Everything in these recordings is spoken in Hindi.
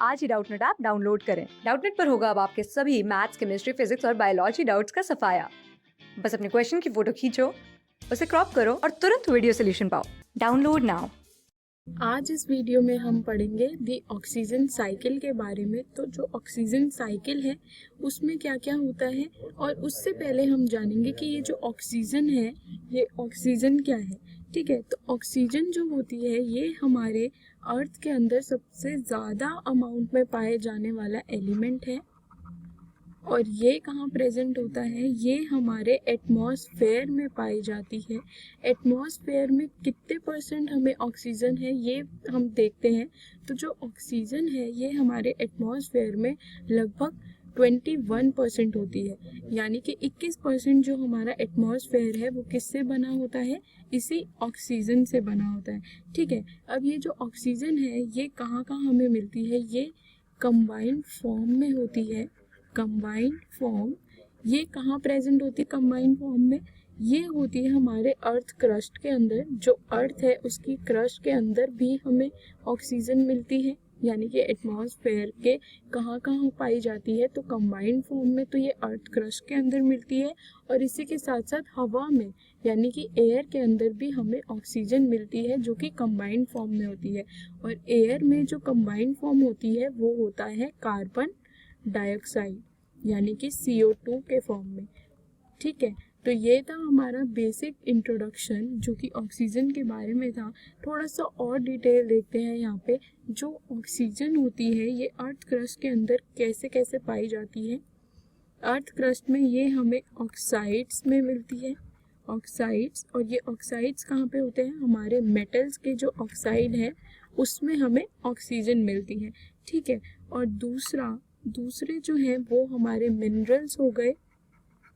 आज ही डाउटनेट ऐप डाउनलोड करें। डाउटनेट पर होगा अब आपके सभी मैथ्स, केमिस्ट्री, फिजिक्स और बायोलॉजी डाउट्स का सफाया। बस अपने क्वेश्चन की फोटो खींचो, उसे क्रॉप करो और तुरंत वीडियो सोल्यूशन पाओ। Download now. आज इस वीडियो में हम पढ़ेंगे दी ऑक्सीजन साइकिल के बारे में। तो जो ऑक्सीजन साइकिल है उसमें क्या क्या होता है, और उससे पहले हम जानेंगे कि ये जो ऑक्सीजन है ये ऑक्सीजन क्या है। ठीक है, तो ऑक्सीजन जो होती है ये हमारे अर्थ के अंदर सबसे ज़्यादा अमाउंट में पाए जाने वाला एलिमेंट है। और ये कहाँ प्रेजेंट होता है, ये हमारे एटमॉस्फेयर में पाई जाती है। एटमॉस्फेयर में कितने परसेंट हमें ऑक्सीजन है ये हम देखते हैं। तो जो ऑक्सीजन है ये हमारे एटमॉस्फेयर में लगभग 21% होती है, यानी कि 21% जो हमारा एटमॉस्फेयर है वो किससे बना होता है, इसी ऑक्सीजन से बना होता है। ठीक है, अब ये जो ऑक्सीजन है ये कहाँ कहाँ हमें मिलती है, ये कंबाइंड फॉर्म में होती है। कंबाइंड फॉर्म ये कहाँ प्रेजेंट होती है, कंबाइंड फॉर्म में ये होती है हमारे अर्थ क्रस्ट के अंदर। जो अर्थ है उसकी क्रस्ट के अंदर भी हमें ऑक्सीजन मिलती है, यानी कि एटमॉस्फेयर के कहाँ कहाँ पाई जाती है, तो कंबाइंड फॉर्म में तो ये अर्थ क्रस्ट के अंदर मिलती है, और इसी के साथ साथ हवा में यानी कि एयर के अंदर भी हमें ऑक्सीजन मिलती है जो कि कंबाइंड फॉर्म में होती है। और एयर में जो कंबाइंड फॉर्म होती है वो होता है कार्बन डाइऑक्साइड, यानी कि CO2 के फॉर्म में। ठीक है, तो ये था हमारा बेसिक इंट्रोडक्शन जो कि ऑक्सीजन के बारे में था। थोड़ा सा और डिटेल देखते हैं यहाँ पे। जो ऑक्सीजन होती है ये अर्थ क्रस्ट के अंदर कैसे कैसे पाई जाती है। अर्थ क्रस्ट में ये हमें ऑक्साइड्स में मिलती है, ऑक्साइड्स। और ये ऑक्साइड्स कहाँ पे होते हैं, हमारे मेटल्स के जो ऑक्साइड है उसमें हमें ऑक्सीजन मिलती है। ठीक है, और दूसरे जो हैं वो हमारे मिनरल्स हो गए,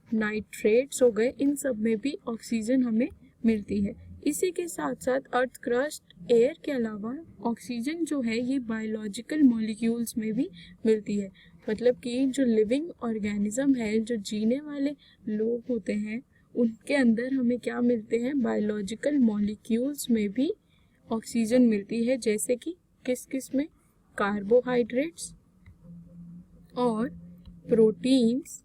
नाइट्रेट्स हो गए, इन सब में भी ऑक्सीजन हमें मिलती है। इसी के साथ साथ अर्थ क्रस्ट एयर के अलावा ऑक्सीजन जो है ये बायोलॉजिकल मॉलिक्यूल्स में भी मिलती है। मतलब कि जो लिविंग ऑर्गेनिज्म है, जो जीने वाले लोग होते हैं, उनके अंदर हमें क्या मिलते हैं, बायोलॉजिकल मॉलिक्यूल्स में भी ऑक्सीजन मिलती है। जैसे कि किस किस में, कार्बोहाइड्रेट्स और प्रोटीन्स,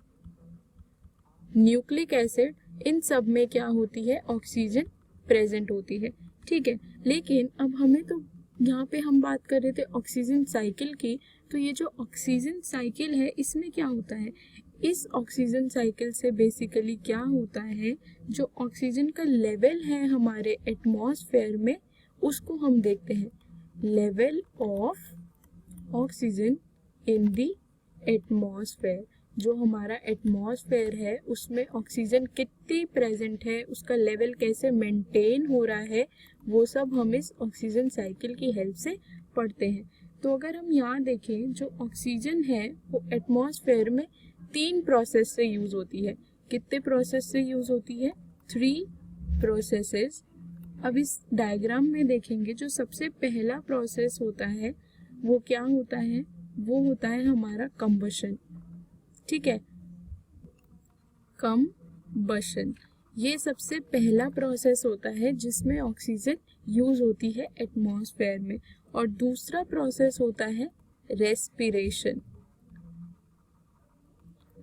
न्यूक्लिक एसिड, इन सब में क्या होती है, ऑक्सीजन प्रेजेंट होती है। ठीक है, लेकिन अब हमें तो यहाँ पे हम बात कर रहे थे ऑक्सीजन साइकिल की। तो ये जो ऑक्सीजन साइकिल है इसमें क्या होता है, इस ऑक्सीजन साइकिल से बेसिकली क्या होता है, जो ऑक्सीजन का लेवल है हमारे एटमॉस्फेयर में उसको हम देखते हैं। Level of oxygen in the atmosphere, जो हमारा एटमॉस्फेयर है उसमें ऑक्सीजन कितनी प्रेजेंट है, उसका लेवल कैसे मेंटेन हो रहा है, वो सब हम इस ऑक्सीजन साइकिल की हेल्प से पढ़ते हैं। तो अगर हम यहाँ देखें, जो ऑक्सीजन है वो एटमॉस्फेयर में 3 प्रोसेस से यूज होती है। कितने प्रोसेस से यूज होती है, 3 प्रोसेसेस। अब इस डायग्राम में देखेंगे, जो सबसे पहला प्रोसेस होता है वो क्या होता है, वो होता है हमारा कंबशन। ठीक है, कंबशन ये सबसे पहला प्रोसेस होता है जिसमें ऑक्सीजन यूज होती है एटमॉस्फेयर में। और दूसरा प्रोसेस होता है रेस्पिरेशन।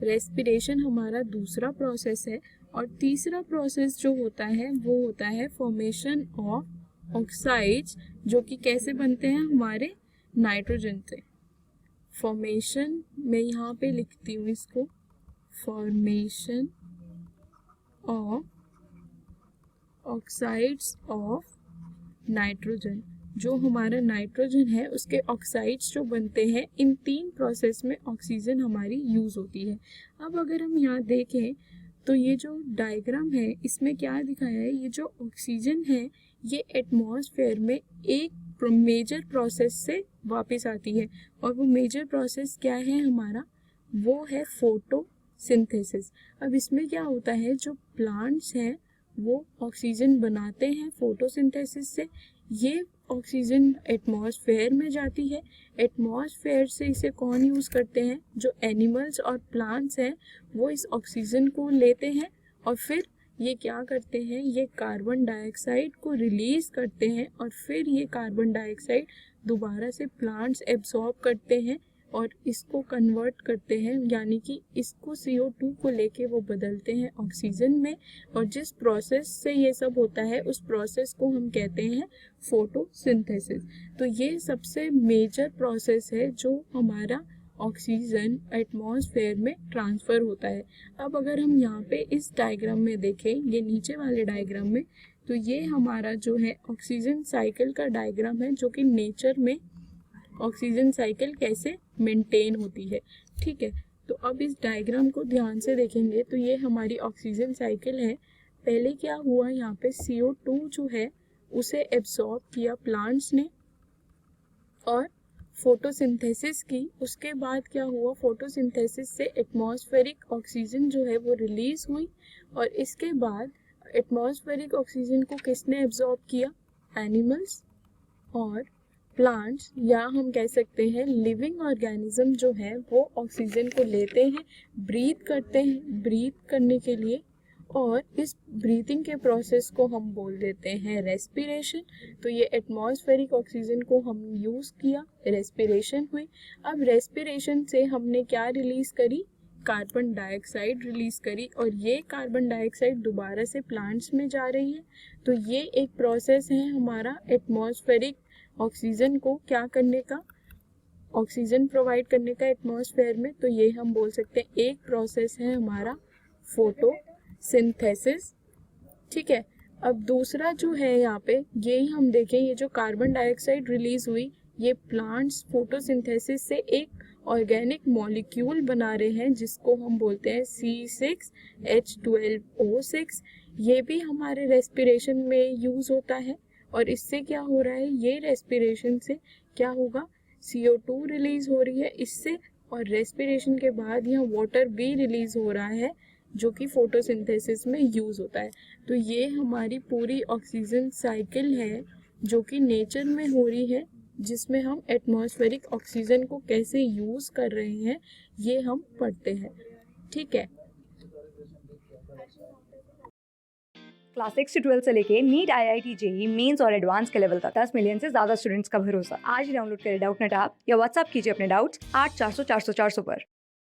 रेस्पिरेशन हमारा दूसरा प्रोसेस है। और तीसरा प्रोसेस जो होता है वो होता है फॉर्मेशन ऑफ ऑक्साइड्स, जो कि कैसे बनते हैं, हमारे नाइट्रोजन से। फॉर्मेशन मैं यहाँ पे लिखती हूँ इसको, formation of oxides of nitrogen. जो हमारा नाइट्रोजन है उसके ऑक्साइड्स जो बनते हैं, इन 3 प्रोसेस में ऑक्सीजन हमारी यूज होती है। अब अगर हम यहाँ देखें तो ये जो डायग्राम है इसमें क्या दिखाया है, ये जो ऑक्सीजन है ये एटमॉस्फेयर में एक मेजर प्रोसेस से वापस आती है। और वो मेजर प्रोसेस क्या है हमारा, वो है फोटोसिंथेसिस। अब इसमें क्या होता है, जो प्लांट्स हैं वो ऑक्सीजन बनाते हैं फोटोसिंथेसिस से। ये ऑक्सीजन एटमॉस्फेयर में जाती है। एटमॉस्फेयर से इसे कौन यूज़ करते हैं, जो एनिमल्स और प्लांट्स हैं वो इस ऑक्सीजन को लेते हैं, और फिर ये क्या करते हैं, ये कार्बन डाइऑक्साइड को रिलीज करते हैं, और फिर ये कार्बन डाइऑक्साइड दोबारा से प्लांट्स एब्जॉर्ब करते हैं और इसको कन्वर्ट करते हैं, यानी कि इसको CO2 को लेके वो बदलते हैं ऑक्सीजन में। और जिस प्रोसेस से ये सब होता है उस प्रोसेस को हम कहते हैं फोटोसिंथेसिस। तो ये सबसे मेजर प्रोसेस है जो हमारा ऑक्सीजन एटमॉस्फेयर में ट्रांसफ़र होता है। अब अगर हम यहाँ पे इस डायग्राम में देखें, ये नीचे वाले डायग्राम में, तो ये हमारा जो है ऑक्सीजन साइकिल का डायग्राम है, जो कि नेचर में ऑक्सीजन साइकिल कैसे मेंटेन होती है। ठीक है, तो अब इस डायग्राम को ध्यान से देखेंगे तो ये हमारी ऑक्सीजन साइकिल है। पहले क्या हुआ, यहाँ पे CO2 जो है उसे एब्सॉर्ब किया प्लांट्स ने और फोटोसिंथेसिस की। उसके बाद क्या हुआ, फोटोसिंथेसिस से एटमॉस्फेरिक ऑक्सीजन जो है वो रिलीज हुई और इसके बाद एटमॉस्फेरिक ऑक्सीजन को किसने एब्जॉर्ब किया, एनिमल्स और प्लांट्स, या हम कह सकते हैं लिविंग ऑर्गेनिज्म जो है वो ऑक्सीजन को लेते हैं, ब्रीथ करते हैं, ब्रीथ करने के लिए, और इस ब्रीथिंग के प्रोसेस को हम बोल देते हैं रेस्पिरेशन। तो ये एटमॉस्फेरिक ऑक्सीजन को हम यूज़ किया, रेस्पिरेशन हुई। अब रेस्पिरेशन से हमने क्या रिलीज़ करी, कार्बन डाइऑक्साइड रिलीज़ करी, और ये कार्बन डाइऑक्साइड दोबारा से प्लांट्स में जा रही है। तो ये एक प्रोसेस है हमारा एटमॉस्फेरिक ऑक्सीजन को क्या करने का, ऑक्सीजन प्रोवाइड करने का एटमॉस्फेयर में। तो ये हम बोल सकते हैं एक प्रोसेस है हमारा फोटोसिंथेसिस। ठीक है, अब दूसरा जो है यहाँ पे, यही हम देखें, ये जो कार्बन डाइऑक्साइड रिलीज हुई, ये प्लांट्स फोटोसिंथेसिस से एक ऑर्गेनिक मॉलिक्यूल बना रहे हैं जिसको हम बोलते हैं C6H12O6। ये भी हमारे रेस्पिरेशन में यूज़ होता है और इससे क्या हो रहा है, ये रेस्पिरेशन से क्या होगा, CO2 रिलीज हो रही है इससे, और रेस्पिरेशन के बाद यहाँ वाटर भी रिलीज हो रहा है जो कि फोटोसिंथेसिस में यूज़ होता है। तो ये हमारी पूरी ऑक्सीजन साइकिल है जो कि नेचर में हो रही है, जिसमें हम एटमॉस्फेरिक ऑक्सीजन को कैसे यूज़ कर रहे हैं ये हम पढ़ते हैं। ठीक है, क्लास 6 से 12 से लेके नीट, IIT, JEE मेंस और एडवांस के लेवल तक 10 मिलियन से ज्यादा स्टूडेंट्स का भरोसा। आज ही डाउनलोड करें डाउटनेट ऐप या व्हाट्सएप कीजिए अपने डाउट्स 8400 400 400 पर।